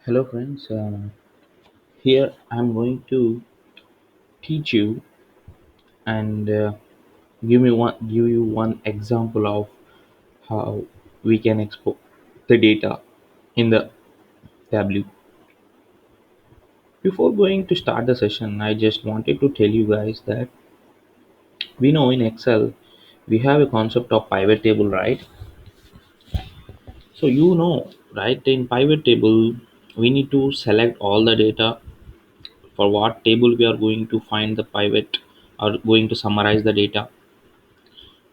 Hello friends, here I'm going to teach you and give you one example of how we can export the data in the Tableau. Before going to start the session, I just wanted to tell you guys that we know in Excel we have a concept of pivot table, right? So you know, right, in pivot table we need to select all the data for what table we are going to find the pivot or going to summarize the data.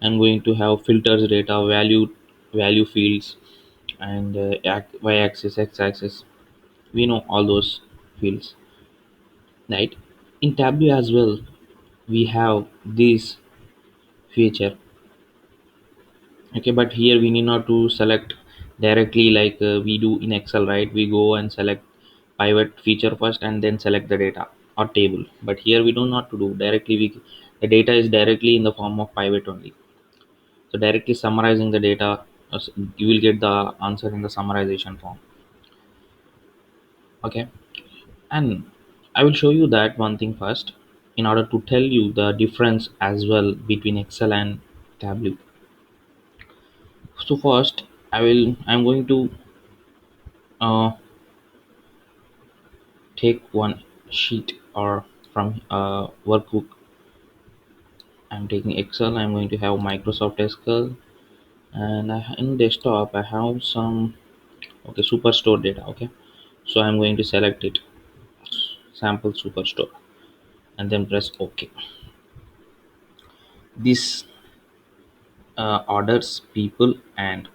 I'm going to have filters data, value fields, and y-axis, x-axis. We know all those fields, right? In Tableau as well, we have this feature. Okay, but here we need not to select directly like we do in Excel, right? We go and select pivot feature first and then select the data or table. But here we do not to do directly. The data is directly in the form of pivot only. So directly summarizing the data, you will get the answer in the summarization form. Okay, and I will show you that one thing first in order to tell you the difference as well between Excel and Tableau. So first, I'm going to uh, take one sheet or from workbook. I'm taking Excel. I'm going to have Microsoft Excel, and in desktop I have some Superstore data. Okay, so I'm going to select it, sample Superstore, and then press OK. This orders, people, and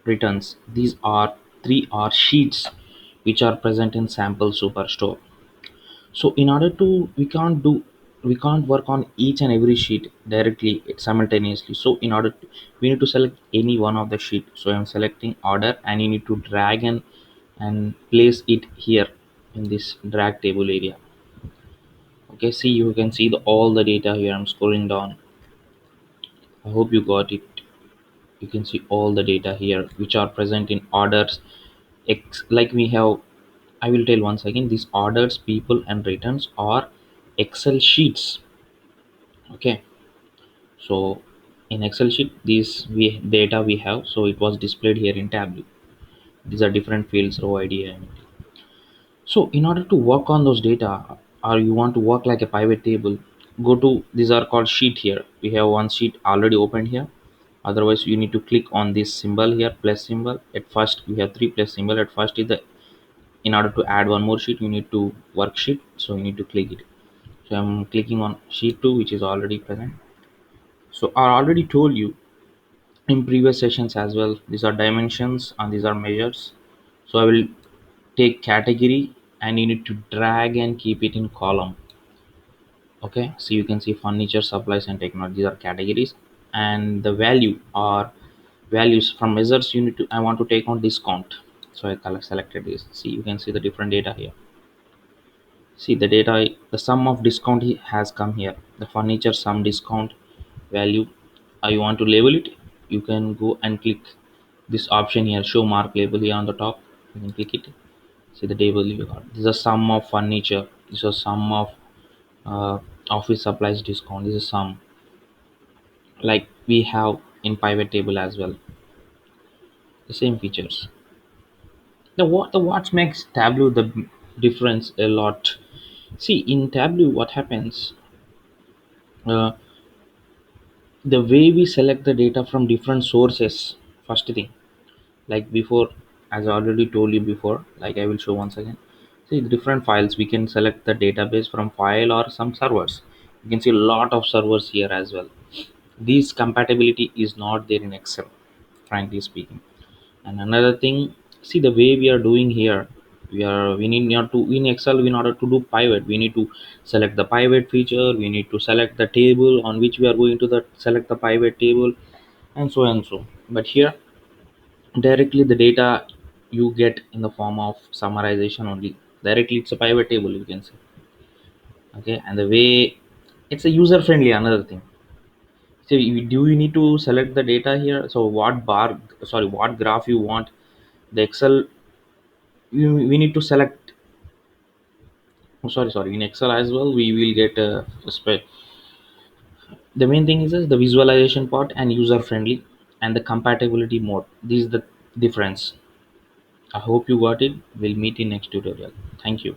returns. These are three R sheets which are present in sample Superstore. So in order to we can't work on each and every sheet directly simultaneously. So in order to, we need to select any one of the sheet. So I'm selecting order, and you need to drag and place it here in this drag table area. Okay, see, you can see the all the data here. I'm scrolling down. I hope you got it. You can see all the data here which are present in orders X, like we have. I will tell once again, these orders, people, and returns are Excel sheets. Okay, so in Excel sheet these we data we have, so it was displayed here in Tableau. These are different fields, row ID, and so in order to work on those data, or you want to work like a pivot table, go to, these are called sheet. Here we have one sheet already opened here. Otherwise you need to click on this symbol here, plus symbol. At first we have three plus symbol. At first is the, in order to add one more sheet you need to worksheet, so you need to click it. So I'm clicking on sheet 2 which is already present. So I already told you in previous sessions as well, these are dimensions and these are measures. So I will take category, and you need to drag and keep it in column. Okay, so you can see furniture, supplies, and technology, these are categories. And the value or values from measures, you need to, I want to take on discount. So I selected this. See, you can see the different data here. See the data, the sum of discount has come here. The furniture sum discount value. You want to label it, you can go and click this option here, show mark label here on the top. You can click it. See the table you got. This is a sum of furniture. This is a sum of uh, office supplies discount. This is sum, like we have in pivot table as well. The same features. The what makes Tableau the difference a lot. See in Tableau what happens. Uh, the way we select the data from different sources, first thing, like before, as I already told you before, like I will show once again. See the different files, we can select the database from file or some servers. You can see a lot of servers here as well. This compatibility is not there in Excel, frankly speaking. And another thing, see the way we are doing here, we need not to, in Excel in order to do pivot we need to select the pivot feature, we need to select the table on which we are going to select the pivot table, and so. But here directly the data you get in the form of summarization only. Directly it's a pivot table, you can say. Okay, and the way it's a user friendly, another thing. So do you need to select the data here, so what bar, sorry, what graph you want, the Excel we need to select. Oh, sorry, in Excel as well we will get the main thing is the visualization part and user friendly and the compatibility mode. This is the difference. I hope you got it. We'll meet in next tutorial. Thank you.